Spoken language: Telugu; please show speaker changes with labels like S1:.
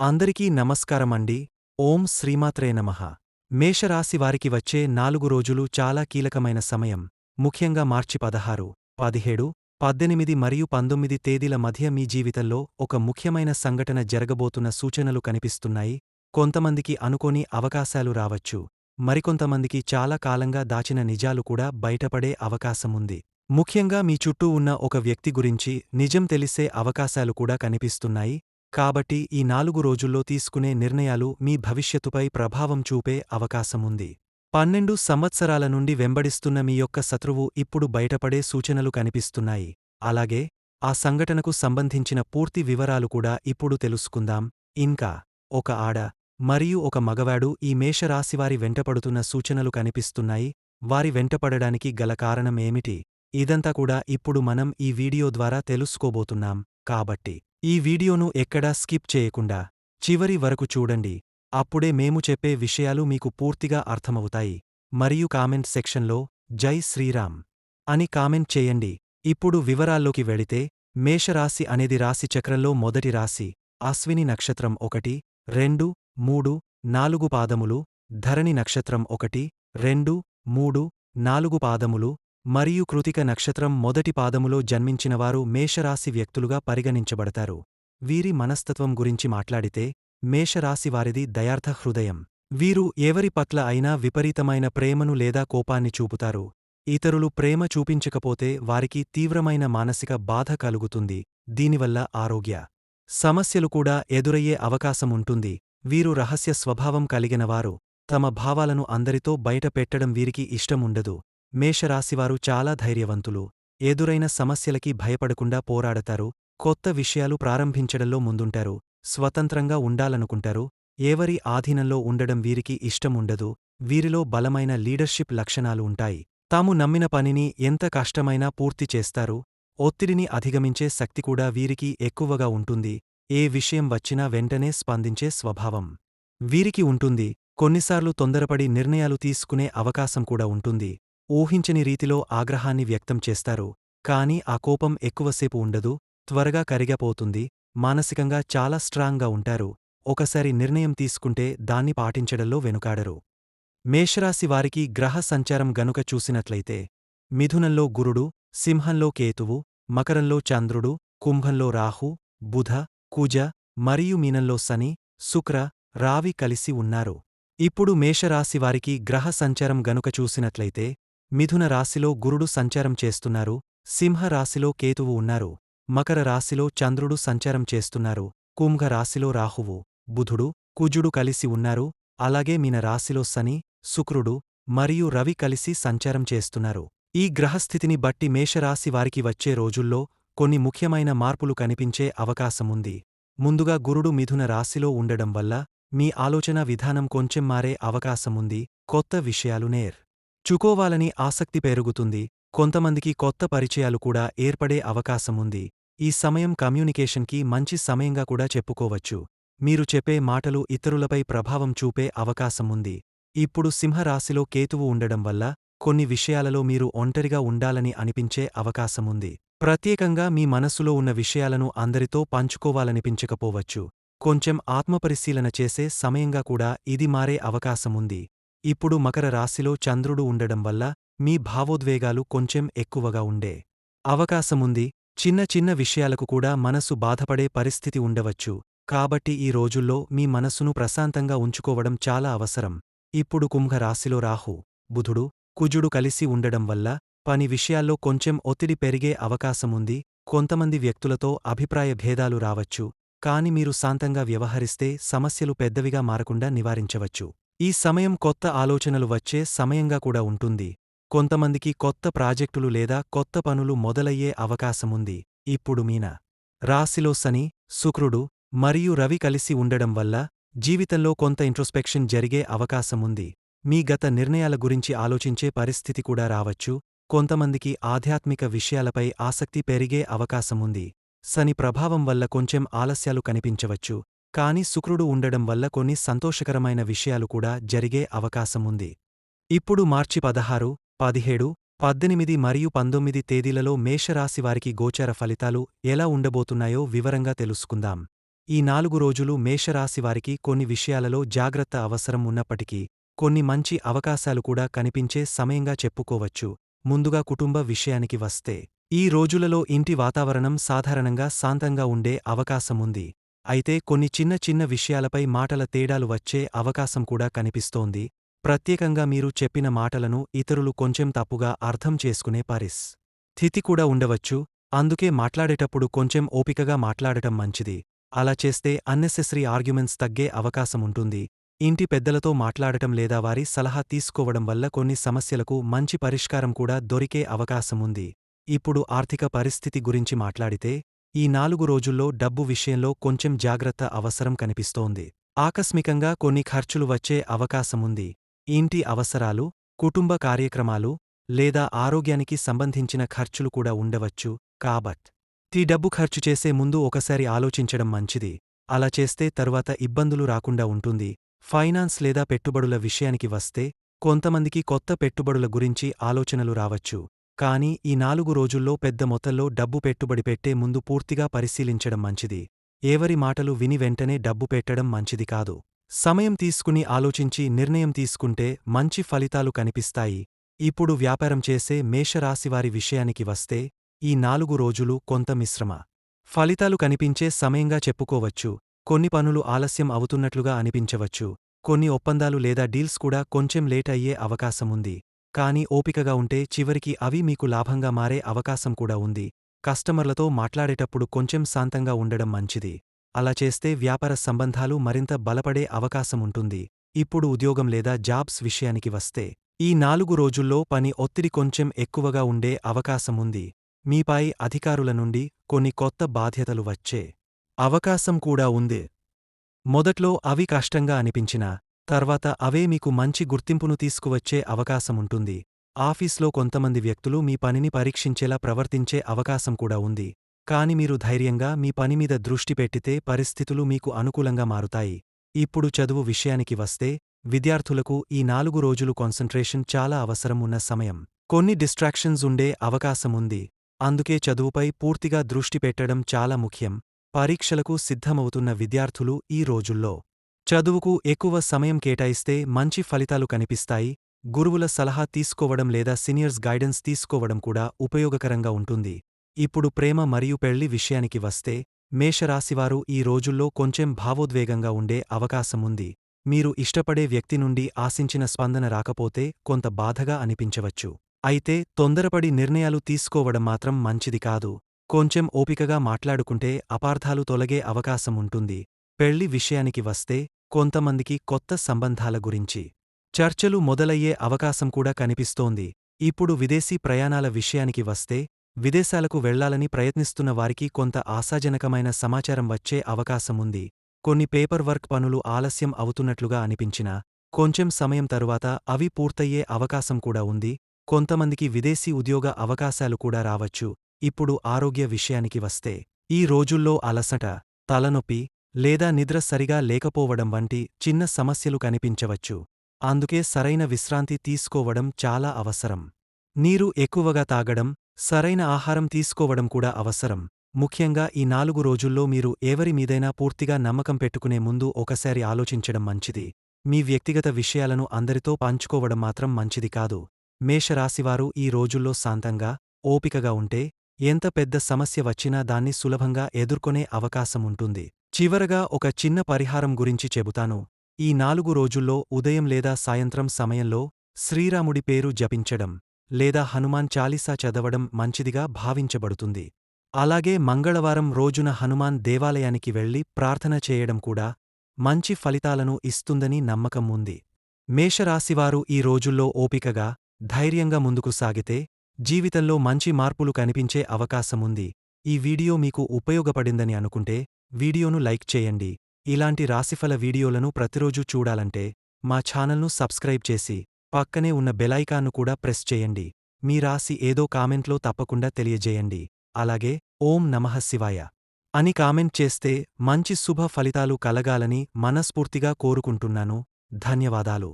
S1: అందరికీ నమస్కారమండి. ఓం శ్రీమాత్రే నమః. మేషరాశివారికి వచ్చే 4 రోజులు చాలా కీలకమైన సమయం. ముఖ్యంగా మార్చి 16, 17, 18 మరియు 19 తేదీల మధ్య మీ జీవితంలో ఒక ముఖ్యమైన సంఘటన జరగబోతున్న సూచనలు కనిపిస్తున్నాయి. కొంతమందికి అనుకోని అవకాశాలు రావచ్చు. మరికొంతమందికి చాలా కాలంగా దాచిన నిజాలు కూడా బయటపడే అవకాశముంది. ముఖ్యంగా మీ చుట్టూ ఉన్న ఒక వ్యక్తి గురించి నిజం తెలిసే అవకాశాలు కూడా కనిపిస్తున్నాయి. కాబట్టి ఈ 4 రోజుల్లో తీసుకునే నిర్ణయాలు మీ భవిష్యత్తుపై ప్రభావం చూపే అవకాశముంది. 12 సంవత్సరాల నుండి వెంబడిస్తున్న మీ యొక్క శత్రువు ఇప్పుడు బయటపడే సూచనలు కనిపిస్తున్నాయి. అలాగే ఆ సంఘటనకు సంబంధించిన పూర్తి వివరాలు కూడా ఇప్పుడు తెలుసుకుందాం. ఇంకా ఒక ఆడ మరియు ఒక మగవాడు ఈ మేషరాశివారి వెంటపడుతున్న సూచనలు కనిపిస్తున్నాయి. వారి వెంటపడడానికి గల కారణం ఏమిటి? ఇదంతా కూడా ఇప్పుడు మనం ఈ వీడియో ద్వారా తెలుసుకోబోతున్నాం. కాబట్టి ఈ వీడియోను ఎక్కడా స్కిప్ చేయకుండా చివరి వరకు చూడండి. అప్పుడే మేము చెప్పే విషయాలు మీకు పూర్తిగా అర్థమవుతాయి. మరియు కామెంట్ సెక్షన్లో జై శ్రీరామ్ అని కామెంట్ చేయండి. ఇప్పుడు వివరాల్లోకి వెళితే, మేషరాశి అనేది రాశి చక్రంలో మొదటి రాశి. అశ్విని నక్షత్రం 1, 2, 3, 4 పాదములు, ధరణి నక్షత్రం 1, 2, 3, 4 పాదములు మరియు కృతిక నక్షత్రం మొదటి పాదములో జన్మించినవారు మేషరాశి వ్యక్తులుగా పరిగణించబడతారు. వీరి మనస్తత్వం గురించి మాట్లాడితే, మేషరాశివారిది దయార్థ హృదయం. వీరు ఎవరి పట్ల అయినా విపరీతమైన ప్రేమను లేదా కోపాన్ని చూపుతారు. ఇతరులు ప్రేమ చూపించకపోతే వారికి తీవ్రమైన మానసిక బాధ కలుగుతుంది. దీనివల్ల ఆరోగ్య సమస్యలు కూడా ఎదురయ్యే అవకాశముంటుంది. వీరు రహస్య స్వభావం కలిగినవారు. తమ భావాలను అందరితో బయట పెట్టడం వీరికి ఇష్టముండదు. మేషరాశివారు చాలా ధైర్యవంతులు. ఎదురైన సమస్యలకి భయపడకుండా పోరాడతారు. కొత్త విషయాలు ప్రారంభించడంలో ముందుంటారు. స్వతంత్రంగా ఉండాలనుకుంటారు. ఎవరి ఆధీనంలో ఉండడం వీరికి ఇష్టముండదు. వీరిలో బలమైన లీడర్షిప్ లక్షణాలు ఉంటాయి. తాము నమ్మిన పనిని ఎంత కష్టమైనా పూర్తి చేస్తారు. ఒత్తిడిని అధిగమించే శక్తి కూడా వీరికి ఎక్కువగా ఉంటుంది. ఏ విషయం వచ్చినా వెంటనే స్పందించే స్వభావం వీరికి ఉంటుంది. కొన్నిసార్లు తొందరపడి నిర్ణయాలు తీసుకునే అవకాశం కూడా ఉంటుంది. ఊహించని రీతిలో ఆగ్రహాన్ని వ్యక్తం చేస్తారు. కానీ ఆ కోపం ఎక్కువసేపు ఉండదు. త్వరగా కరిగిపోతుంది. మానసికంగా చాలా స్ట్రాంగ్గా ఉంటారు. ఒకసారి నిర్ణయం తీసుకుంటే దాన్ని పాటించడంలో వెనుకాడరు. మేషరాశి వారికి గ్రహ సంచారం గనుక చూసినట్లయితే, మిథునంలో గురుడు, సింహంలో కేతువు, మకరంలో చంద్రుడు, కుంభంలో రాహు, బుధ, కుజ మరియు మీనంలో శని, శుక్ర, రావి కలిసి ఉన్నారు. ఇప్పుడు మేషరాశివారికి గ్రహ సంచారం గనుక చూసినట్లయితే, మిథున రాశిలో గురుడు సంచారం చేస్తున్నారు. సింహ రాశిలో కేతువు ఉన్నారు. మకర రాశిలో చంద్రుడు సంచారం చేస్తున్నారు. కుంభ రాశిలో రాహువు, బుధుడు, కుజుడు కలిసి ఉన్నారు. అలాగే మీన రాశిలో శని, శుక్రుడు మరియు రవి కలిసి సంచారం చేస్తున్నారు. ఈ గ్రహస్థితిని బట్టి మేషరాశి వారికి వచ్చే రోజుల్లో కొన్ని ముఖ్యమైన మార్పులు కనిపించే అవకాశముంది. ముందుగా గురుడు మిథున రాశిలో ఉండడం వల్ల మీ ఆలోచన విధానం కొంచెం మారే అవకాశముంది. కొత్త విషయాలు చుకోవాలని ఆసక్తి పెరుగుతుంది. కొంతమందికి కొత్త పరిచయాలు కూడా ఏర్పడే అవకాశముంది. ఈ సమయం కమ్యూనికేషన్కి మంచి సమయంగా కూడా చెప్పుకోవచ్చు. మీరు చెప్పే మాటలు ఇతరులపై ప్రభావం చూపే అవకాశముంది. ఇప్పుడు సింహరాశిలో కేతువు ఉండడం వల్ల కొన్ని విషయాలలో మీరు ఒంటరిగా ఉండాలని అనిపించే అవకాశముంది. ప్రత్యేకంగా మీ మనసులో ఉన్న విషయాలను అందరితో పంచుకోవాలనిపించకపోవచ్చు. కొంచెం ఆత్మపరిశీలన చేసే సమయంగా కూడా ఇది మారే అవకాశముంది. ఇప్పుడు మకర రాశిలో చంద్రుడు ఉండడం వల్ల మీ భావోద్వేగాలు కొంచెం ఎక్కువగా ఉండే అవకాశముంది. చిన్న చిన్న విషయాలకు కూడా మనసు బాధపడే పరిస్థితి ఉండవచ్చు. కాబట్టి ఈ రోజుల్లో మీ మనసును ప్రశాంతంగా ఉంచుకోవడం చాలా అవసరం. ఇప్పుడు కుంభ రాశిలో రాహు, బుధుడు, కుజుడు కలిసి ఉండడం వల్ల పని విషయాల్లో కొంచెం ఒత్తిడి పెరిగే అవకాశముంది. కొంతమంది వ్యక్తులతో అభిప్రాయ భేదాలు రావచ్చు. కాని మీరు శాంతంగా వ్యవహరిస్తే సమస్యలు పెద్దవిగా మారకుండా నివారించవచ్చు. ఈ సమయం కొత్త ఆలోచనలు వచ్చే సమయంగా కూడా ఉంటుంది. కొంతమందికి కొత్త ప్రాజెక్టులు లేదా కొత్త పనులు మొదలయ్యే అవకాశముంది. ఇప్పుడు మీన రాశిలో శని, శుక్రుడు మరియు రవి కలిసి ఉండడం వల్ల జీవితంలో కొంత ఇంట్రోస్పెక్షన్ జరిగే అవకాశముంది. మీ గత నిర్ణయాల గురించి ఆలోచించే పరిస్థితి కూడా రావచ్చు. కొంతమందికి ఆధ్యాత్మిక విషయాలపై ఆసక్తి పెరిగే అవకాశముంది. శని ప్రభావం వల్ల కొంచెం ఆలస్యాలు కనిపించవచ్చు. కాని శుక్రుడు ఉండడం వల్ల కొన్ని సంతోషకరమైన విషయాలు కూడా జరిగే అవకాశముంది. ఇప్పుడు మార్చి 16, 17, 18 మరియు 19 తేదీలలో మేషరాశివారికి గోచార ఫలితాలు ఎలా ఉండబోతున్నాయో వివరంగా తెలుసుకుందాం. ఈ 4 రోజులు మేషరాశివారికి కొన్ని విషయాలలో జాగ్రత్త అవసరం ఉన్నప్పటికీ, కొన్ని మంచి అవకాశాలు కూడా కనిపించే సమయంగా చెప్పుకోవచ్చు. ముందుగా కుటుంబ విషయానికి వస్తే, ఈ రోజులలో ఇంటి వాతావరణం సాధారణంగా శాంతంగా ఉండే అవకాశముంది. అయితే కొన్ని చిన్న చిన్న విషయాలపై మాటల తేడాలు వచ్చే అవకాశం కూడా కనిపిస్తోంది. ప్రత్యేకంగా మీరు చెప్పిన మాటలను ఇతరులు కొంచెం తప్పుగా అర్థం చేసుకునే పరిస్థితి కూడా ఉండవచ్చు. అందుకే మాట్లాడేటప్పుడు కొంచెం ఓపికగా మాట్లాడటం మంచిది. అలా చేస్తే అన్నెసెసరీ ఆర్గ్యుమెంట్స్ తగ్గే అవకాశముంటుంది. ఇంటి పెద్దలతో మాట్లాడటం లేదా వారి సలహా తీసుకోవడం వల్ల కొన్ని సమస్యలకు మంచి పరిష్కారం కూడా దొరికే అవకాశముంది. ఇప్పుడు ఆర్థిక పరిస్థితి గురించి మాట్లాడితే, ఈ 4 రోజుల్లో డబ్బు విషయంలో కొంచెం జాగ్రత్త అవసరం కనిపిస్తోంది. ఆకస్మికంగా కొన్ని ఖర్చులు వచ్చే అవకాశముంది. ఇంటి అవసరాలు, కుటుంబ కార్యక్రమాలు, లేదా ఆరోగ్యానికి సంబంధించిన ఖర్చులు కూడా ఉండవచ్చు. కాబట్టి డబ్బు ఖర్చు చేసే ముందు ఒకసారి ఆలోచించడం మంచిది. అలా చేస్తే తరువాత ఇబ్బందులు రాకుండా ఉంటుంది. ఫైనాన్స్ లేదా పెట్టుబడుల విషయానికి వస్తే, కొంతమందికి కొత్త పెట్టుబడుల గురించి ఆలోచనలు రావచ్చు. కానీ ఈ 4 రోజుల్లో పెద్ద మొత్తంలో డబ్బు పెట్టుబడి పెట్టే ముందు పూర్తిగా పరిశీలించడం మంచిది. ఎవరి మాటలు విని వెంటనే డబ్బు పెట్టడం మంచిది కాదు. సమయం తీసుకుని ఆలోచించి నిర్ణయం తీసుకుంటే మంచి ఫలితాలు కనిపిస్తాయి. ఇప్పుడు వ్యాపారం చేసే మేషరాశివారి విషయానికి వస్తే, ఈ 4 రోజులు కొంత మిశ్రమ ఫలితాలు కనిపించే సమయంగా చెప్పుకోవచ్చు. కొన్ని పనులు ఆలస్యం అవుతున్నట్లుగా అనిపించవచ్చు. కొన్ని ఒప్పందాలు లేదా డీల్స్ కూడా కొంచెం లేట్ అయ్యే అవకాశముంది. కానీ ఓపికగా ఉంటే చివరికి అవి మీకు లాభంగా మారే అవకాశం కూడా ఉంది. కస్టమర్లతో మాట్లాడేటప్పుడు కొంచెం శాంతంగా ఉండడం మంచిది. అలా చేస్తే వ్యాపార సంబంధాలు మరింత బలపడే అవకాశముంటుంది. ఇప్పుడు ఉద్యోగం లేదా జాబ్స్ విషయానికి వస్తే, ఈ 4 రోజుల్లో పని ఒత్తిడి కొంచెం ఎక్కువగా ఉండే అవకాశముంది. మీపై అధికారుల నుండి కొన్ని కొత్త బాధ్యతలు వచ్చే అవకాశం కూడా ఉంది. మొదట్లో అవి కష్టంగా అనిపించినా, తర్వాత అవే మీకు మంచి గుర్తింపును తీసుకువచ్చే అవకాశముంటుంది. ఆఫీస్లో కొంతమంది వ్యక్తులు మీ పనిని పరీక్షించేలా ప్రవర్తించే అవకాశం కూడా ఉంది. కాని మీరు ధైర్యంగా మీ పనిమీద దృష్టి పెట్టితే పరిస్థితులు మీకు అనుకూలంగా మారుతాయి. ఇప్పుడు చదువు విషయానికి వస్తే, విద్యార్థులకు ఈ 4 రోజులు కాన్సంట్రేషన్ చాలా అవసరం ఉన్న సమయం. కొన్ని డిస్ట్రాక్షన్స్ ఉండే అవకాశముంది. అందుకే చదువుపై పూర్తిగా దృష్టి పెట్టడం చాలా ముఖ్యం. పరీక్షలకు సిద్ధమవుతున్న విద్యార్థులు ఈ రోజుల్లో చదువుకు ఎక్కువ సమయం కేటాయిస్తే మంచి ఫలితాలు కనిపిస్తాయి. గురువుల సలహా తీసుకోవడం లేదా సీనియర్స్ గైడెన్స్ తీసుకోవడం కూడా ఉపయోగకరంగా ఉంటుంది. ఇప్పుడు ప్రేమ మరియు పెళ్లి విషయానికి వస్తే, మేషరాశివారు ఈ రోజుల్లో కొంచెం భావోద్వేగంగా ఉండే అవకాశముంది. మీరు ఇష్టపడే వ్యక్తి నుండి ఆశించిన స్పందన రాకపోతే కొంత బాధగా అనిపించవచ్చు. అయితే తొందరపడి నిర్ణయాలు తీసుకోవడం మాత్రం మంచిది కాదు. కొంచెం ఓపికగా మాట్లాడుకుంటే అపార్థాలు తొలగే అవకాశముంటుంది. పెళ్లి విషయానికి వస్తే, కొంతమందికి కొత్త సంబంధాల గురించి చర్చలు మొదలయ్యే అవకాశం కూడా కనిపిస్తోంది. ఇప్పుడు విదేశీ ప్రయాణాల విషయానికి వస్తే, విదేశాలకు వెళ్లాలని ప్రయత్నిస్తున్న వారికి కొంత ఆశాజనకమైన సమాచారం వచ్చే అవకాశముంది. కొన్ని పేపర్ వర్క్ పనులు ఆలస్యం అవుతున్నట్లుగా అనిపించినా, కొంచెం సమయం తరువాత అవి పూర్తయ్యే అవకాశం కూడా ఉంది. కొంతమందికి విదేశీ ఉద్యోగ అవకాశాలు కూడా రావచ్చు. ఇప్పుడు ఆరోగ్య విషయానికి వస్తే, ఈ రోజుల్లో అలసట, తలనొప్పి, లేదా నిద్ర సరిగా లేకపోవడం వంటి చిన్న సమస్యలు కనిపించవచ్చు. అందుకే సరైన విశ్రాంతి తీసుకోవడం చాలా అవసరం. నీరు ఎక్కువగా తాగడం, సరైన ఆహారం తీసుకోవడం కూడా అవసరం. ముఖ్యంగా ఈ 4 రోజుల్లో మీరు ఎవరి మీదైనా పూర్తిగా నమ్మకం పెట్టుకునే ముందు ఒకసారి ఆలోచించడం మంచిది. మీ వ్యక్తిగత విషయాలను అందరితో పంచుకోవడం మాత్రం మంచిది కాదు. మేషరాశివారు ఈ రోజుల్లో శాంతంగా, ఓపికగా ఉంటే, ఎంత పెద్ద సమస్య వచ్చినా దాన్ని సులభంగా ఎదుర్కొనే అవకాశముంటుంది. చివరగా ఒక చిన్న పరిహారం గురించి చెబుతాను. ఈ 4 రోజుల్లో ఉదయం లేదా సాయంత్రం సమయంలో శ్రీరాముడి పేరు జపించడం, లేదా హనుమాన్ చాలీసా చదవడం మంచిదిగా భావించబడుతుంది. అలాగే మంగళవారం రోజున హనుమాన్ దేవాలయానికి వెళ్లి ప్రార్థన చేయడం కూడా మంచి ఫలితాలను ఇస్తుందని నమ్మకం ఉంది. మేషరాశివారు ఈ రోజుల్లో ఓపికగా, ధైర్యంగా ముందుకు సాగితే, జీవితంలో మంచి మార్పులు కనిపించే అవకాశముంది. ఈ వీడియో మీకు ఉపయోగపడిందని అనుకుంటే, వీడియోను లైక్ చేయండి. ఇలాంటి రాశిఫల వీడియోలను ప్రతిరోజూ చూడాలంటే, మా ఛానల్ను సబ్స్క్రైబ్ చేసి, పక్కనే ఉన్న బెలైకాన్ను కూడా ప్రెస్ చేయండి. మీ రాశి ఏదో కామెంట్లో తప్పకుండా తెలియజేయండి. అలాగే, ఓం నమః శివాయ అని కామెంట్ చేస్తే మంచి శుభ ఫలితాలు కలగాలని మనస్ఫూర్తిగా కోరుకుంటున్నాను. ధన్యవాదాలు.